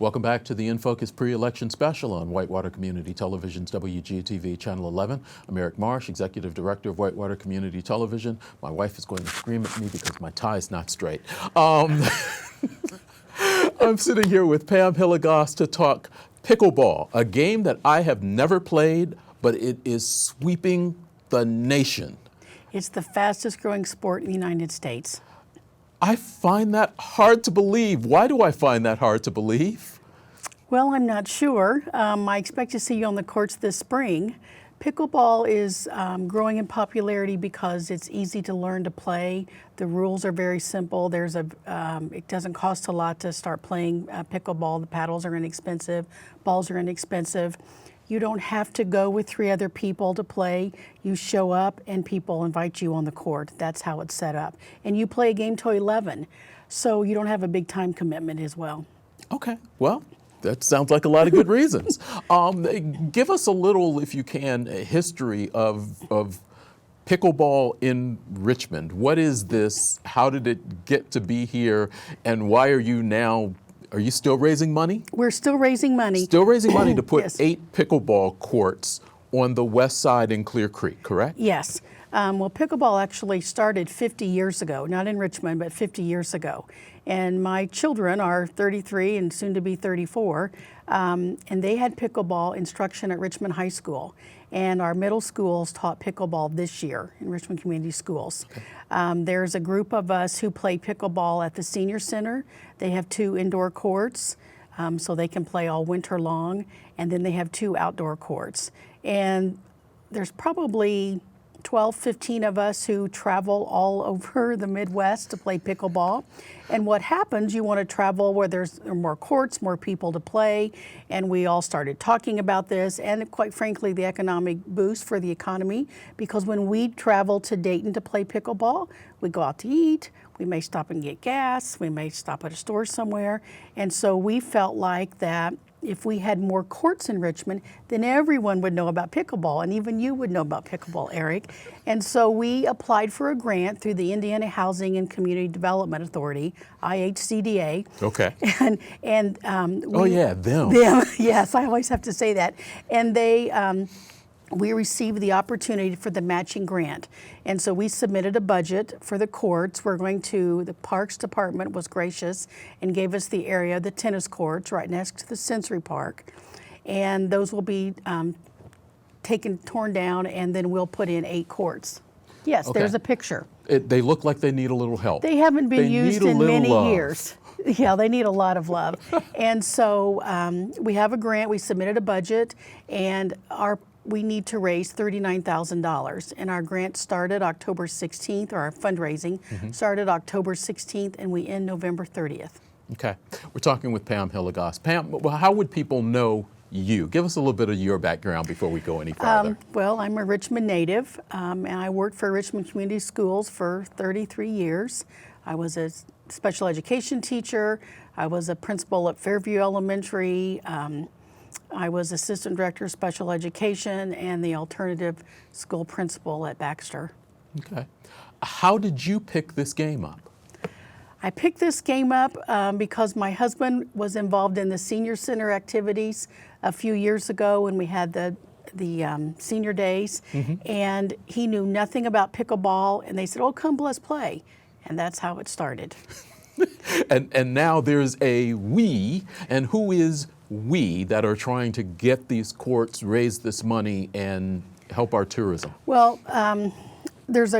Welcome back to the In Focus pre-election special on Whitewater Community Television's WGTV Channel 11. I'm Eric Marsh, Executive Director of Whitewater Community Television. My wife is going to scream at me because my tie is not straight. I'm sitting here with Pam Hilligoss to talk pickleball, a game that I have never played, but it is sweeping the nation. It's the fastest growing sport in the United States. I find that hard to believe. Why do I find that hard to believe? Well, I'm not sure. I expect to see you on the courts this spring. Pickleball is growing in popularity because it's easy to learn to play. The rules are very simple. It doesn't cost a lot to start playing pickleball. The paddles are inexpensive, balls are inexpensive. You don't have to go with 3 other people to play. You show up and people invite you on the court. That's how it's set up. And you play a game till 11, so you don't have a big time commitment as well. Okay, well, that sounds like a lot of good reasons. Give us a little, if you can, a history of pickleball in Richmond. What is this? How did it get to be here? And why are you still raising money? We're still raising money. Still raising money to put Yes. 8 pickleball courts on the west side in Clear Creek, correct? Yes. Well, pickleball actually started 50 years ago, not in Richmond, but 50 years ago. And my children are 33 and soon to be 34, and they had pickleball instruction at Richmond High School. And our middle schools taught pickleball this year in Richmond Community Schools. Okay. There's a group of us who play pickleball at the Senior Center. They have 2 indoor courts, so they can play all winter long. And then they have 2 outdoor courts. And there's probably 12, 15 of us who travel all over the Midwest to play pickleball. And what happens, you want to travel where there are more courts, more people to play, and we all started talking about this, and quite frankly, the economic boost for the economy, because when we travel to Dayton to play pickleball, we go out to eat, we may stop and get gas, we may stop at a store somewhere, and so we felt like that if we had more courts in Richmond, then everyone would know about pickleball, and even you would know about pickleball, Eric. And so we applied for a grant through the Indiana Housing and Community Development Authority, IHCDA. Okay. And Oh yeah, them. Yes, I always have to say that. And we received the opportunity for the matching grant. And so we submitted a budget for the courts. The Parks Department was gracious and gave us the area, the tennis courts right next to the Sensory Park. And those will be torn down, and then we'll put in 8 courts. Yes, Okay. There's a picture. They look like they need a little help. They haven't been used in many love. years. Yeah, they need a lot of love. And so we have a grant, we submitted a budget, and we need to raise $39,000. And our grant started October 16th, or our fundraising started October 16th, and we end November 30th. Okay. We're talking with Pam Hilligoss. Pam, how would people know you? Give us a little bit of your background before we go any further. Well, I'm a Richmond native, and I worked for Richmond Community Schools for 33 years. I was a special education teacher. I was a principal at Fairview Elementary. I was assistant director of special education and the alternative school principal at Baxter. Okay. How did you pick this game up? I picked this game up because my husband was involved in the senior center activities a few years ago when we had the senior days, and he knew nothing about pickleball, and they said, "Oh, come, let's play," and that's how it started. And now there's a we, and who is we that are trying to get these courts, raise this money, and help our tourism? Well, there's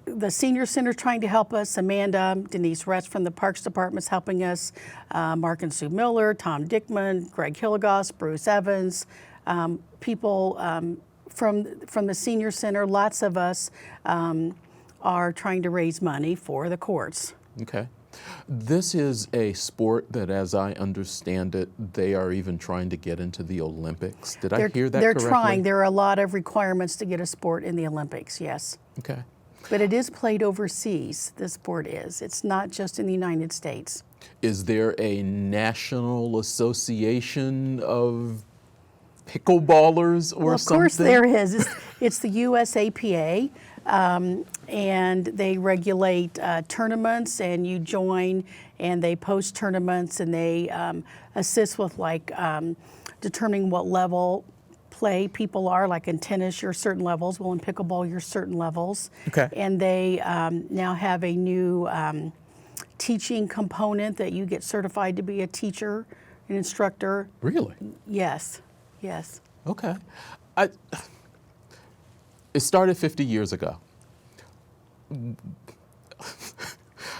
the senior center trying to help us. Amanda, Denise Retz from the Parks Department is helping us. Mark and Sue Miller, Tom Dickman, Greg Hilligoss, Bruce Evans, people from the senior center. Lots of us are trying to raise money for the courts. Okay. This is a sport that, as I understand it, they are even trying to get into the Olympics. Did I hear that they're correctly? trying. There are a lot of requirements to get a sport in the Olympics, yes. Okay. But it is played overseas, this sport is. It's not just in the United States. Is there a national association of pickleballers or something? Of course there is. It's the USAPA, and they regulate tournaments, and you join, and they post tournaments, and they assist with determining what level play people are. Like in tennis, you're certain levels. Well, in pickleball, you're certain levels. Okay. And they now have a new teaching component that you get certified to be a teacher, an instructor. Really? Yes. Yes. Okay. It started 50 years ago.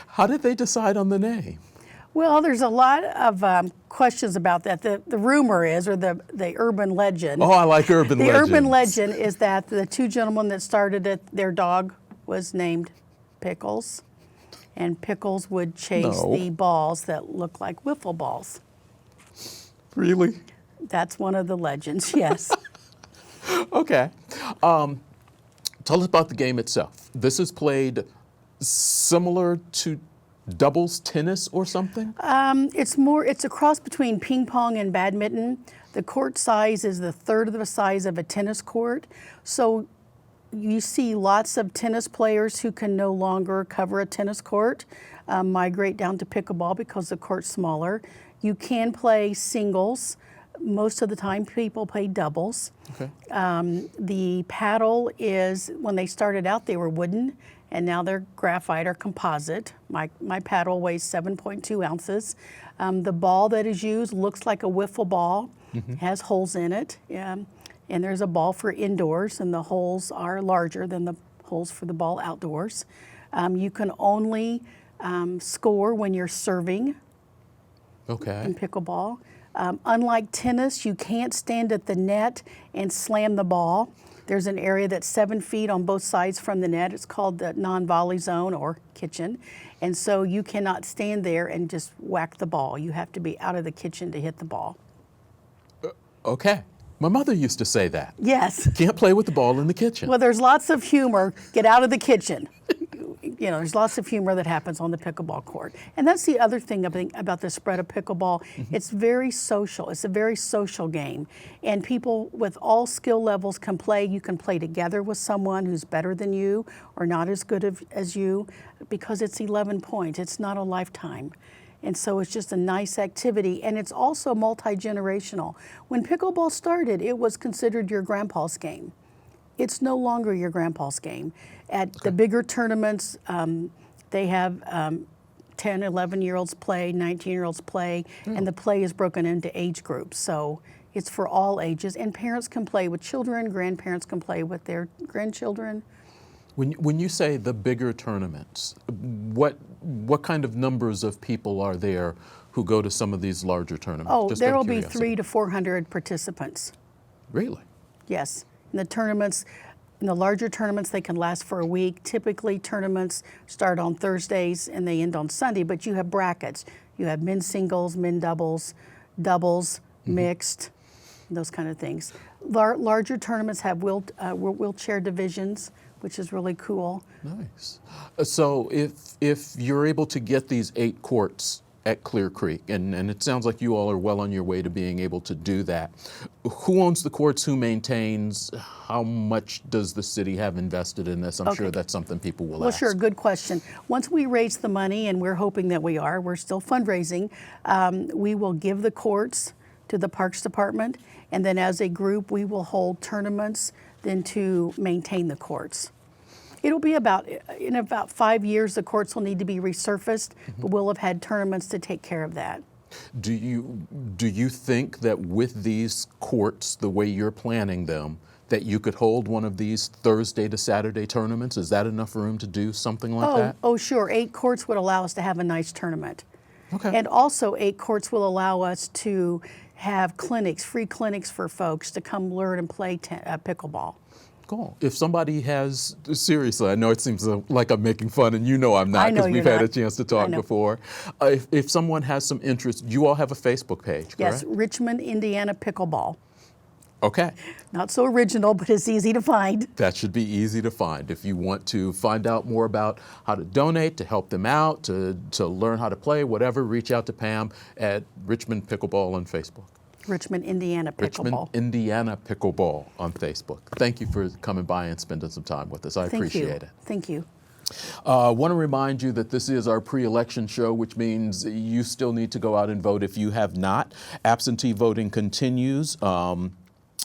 How did they decide on the name? Well, there's a lot of questions about that. The rumor is, or the urban legend. Oh, I like urban legends. The urban legend is that the two gentlemen that started it, their dog was named Pickles, and Pickles would chase the balls that look like wiffle balls. Really? That's one of the legends, yes. Okay. Tell us about the game itself. This is played similar to doubles tennis or something? It's a cross between ping pong and badminton. The court size is the third of the size of a tennis court. So you see lots of tennis players who can no longer cover a tennis court, migrate down to pickleball because the court's smaller. You can play singles. Most of the time people play doubles. Okay. The paddle is, when they started out, they were wooden, and now they're graphite or composite. My paddle weighs 7.2 ounces. The ball that is used looks like a wiffle ball, has holes in it, and there's a ball for indoors, and the holes are larger than the holes for the ball outdoors. You can only score when you're serving in pickleball. Unlike tennis, you can't stand at the net and slam the ball. There's an area that's 7 feet on both sides from the net. It's called the non-volley zone or kitchen. And so you cannot stand there and just whack the ball. You have to be out of the kitchen to hit the ball. Okay. My mother used to say that. Yes. Can't play with the ball in the kitchen. Well, there's lots of humor. Get out of the kitchen. You know, there's lots of humor that happens on the pickleball court. And that's the other thing about the spread of pickleball. It's very social. It's a very social game. And people with all skill levels can play. You can play together with someone who's better than you or not as good as you, because it's 11 points. It's not a lifetime. And so it's just a nice activity. And it's also multi-generational. When pickleball started, it was considered your grandpa's game. It's no longer your grandpa's game. At the bigger tournaments, they have 10, 11-year-olds play, 19-year-olds play, and the play is broken into age groups. So it's for all ages, and parents can play with children, grandparents can play with their grandchildren. When you say the bigger tournaments, what kind of numbers of people are there who go to some of these larger tournaments? Oh, Just there out will of be curiosity. 300 to 400 participants. Really? Yes. In the tournaments, in the larger tournaments, they can last for a week. Typically, tournaments start on Thursdays and they end on Sunday, but you have brackets. You have men's singles, men's doubles, mixed, those kind of things. Larger tournaments have wheelchair divisions, which is really cool. Nice. So if you're able to get these 8 courts at Clear Creek, and it sounds like you all are well on your way to being able to do that. Who owns the courts? Who maintains? How much does the city have invested in this? I'm sure that's something people will ask. Well, sure, good question. Once we raise the money, and we're hoping that we're still fundraising, we will give the courts to the Parks Department, and then as a group, we will hold tournaments then to maintain the courts. It'll be in about 5 years, the courts will need to be resurfaced, but we'll have had tournaments to take care of that. Do you think that with these courts, the way you're planning them, that you could hold one of these Thursday to Saturday tournaments? Is that enough room to do something like that? Oh, sure. 8 courts would allow us to have a nice tournament. Okay. And also 8 courts will allow us to have clinics, free clinics for folks to come learn and play pickleball. Cool. If somebody has, seriously, I know it seems like I'm making fun, and you know I'm not, because we've had a chance to talk before. If someone has some interest, you all have a Facebook page, correct? Yes, Richmond, Indiana Pickleball. Okay. Not so original, but it's easy to find. That should be easy to find. If you want to find out more about how to donate, to help them out, to learn how to play, whatever, reach out to Pam at Richmond Pickleball on Facebook. Richmond, Indiana Pickleball. Richmond, Indiana Pickleball on Facebook. Thank you for coming by and spending some time with us. I appreciate it. Thank you. I want to remind you that this is our pre-election show, which means you still need to go out and vote if you have not. Absentee voting continues.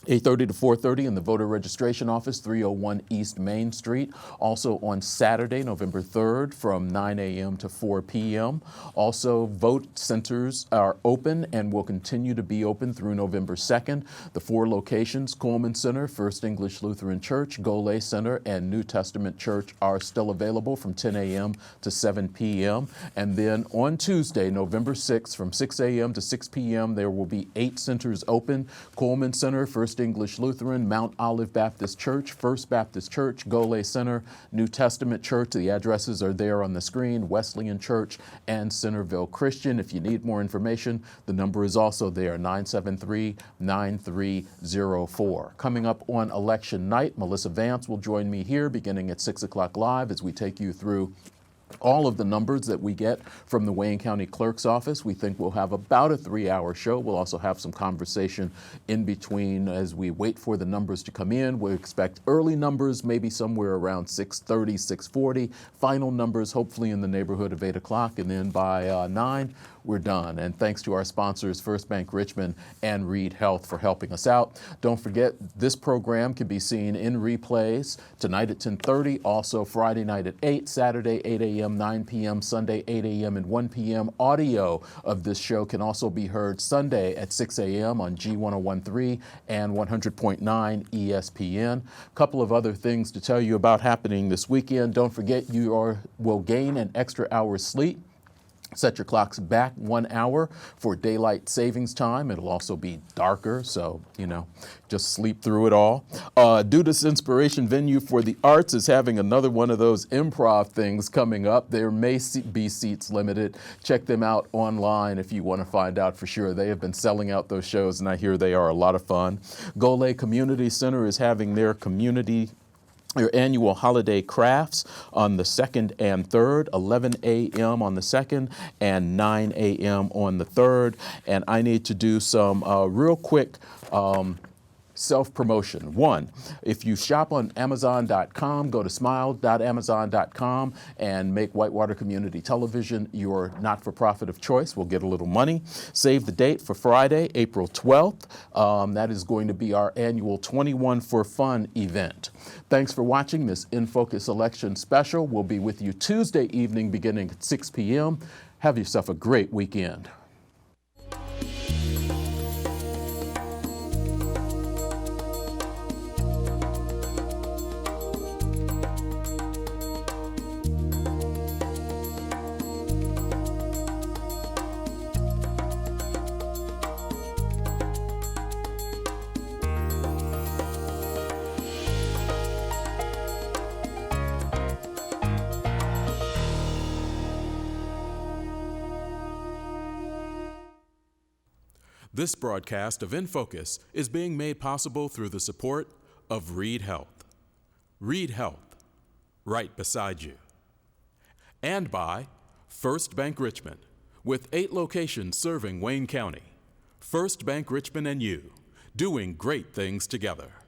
8:30 to 4:30 in the voter registration office, 301 East Main Street. Also on Saturday, November 3rd from 9 a.m. to 4 p.m. Also, vote centers are open and will continue to be open through November 2nd. The 4 locations, Coleman Center, First English Lutheran Church, Golay Center, and New Testament Church are still available from 10 a.m. to 7 p.m. And then on Tuesday, November 6th from 6 a.m. to 6 p.m., there will be 8 centers open. Coleman Center, First English Lutheran, Mount Olive Baptist Church, First Baptist Church, Golay Center, New Testament Church. The addresses are there on the screen, Wesleyan Church, and Centerville Christian. If you need more information, the number is also there, 973-9304. Coming up on election night, Melissa Vance will join me here beginning at 6 o'clock live as we take you through all of the numbers that we get from the Wayne County Clerk's office. We think we'll have about a 3-hour show. We'll also have some conversation in between as we wait for the numbers to come in. We expect early numbers, maybe somewhere around 6:30, 6:40. Final numbers, hopefully in the neighborhood of 8 o'clock. And then by 9, we're done. And thanks to our sponsors, First Bank Richmond and Reed Health, for helping us out. Don't forget, this program can be seen in replays tonight at 10:30, also Friday night at 8, Saturday 8 a.m., 9 p.m., Sunday 8 a.m. and 1 p.m. Audio of this show can also be heard Sunday at 6 a.m. on G1013 and 100.9 ESPN. A couple of other things to tell you about happening this weekend. Don't forget, you will gain an extra hour's sleep. Set your clocks back 1 hour for daylight savings time. It'll also be darker, so, just sleep through it all. Dudas Inspiration Venue for the Arts is having another one of those improv things coming up. There may be seats limited. Check them out online if you want to find out for sure. They have been selling out those shows, and I hear they are a lot of fun. Golay Community Center is having their annual holiday crafts on the 2nd and 3rd, 11 a.m. on the 2nd and 9 a.m. on the 3rd. And I need to do some real quick self-promotion. One, if you shop on Amazon.com, go to smile.amazon.com and make Whitewater Community Television your not-for-profit of choice. We'll get a little money. Save the date for Friday, April 12th. That is going to be our annual 21 for Fun event. Thanks for watching this In Focus election special. We'll be with you Tuesday evening beginning at 6 p.m. Have yourself a great weekend. This broadcast of In Focus is being made possible through the support of Reed Health. Reed Health, right beside you. And by First Bank Richmond, with 8 locations serving Wayne County. First Bank Richmond and you, doing great things together.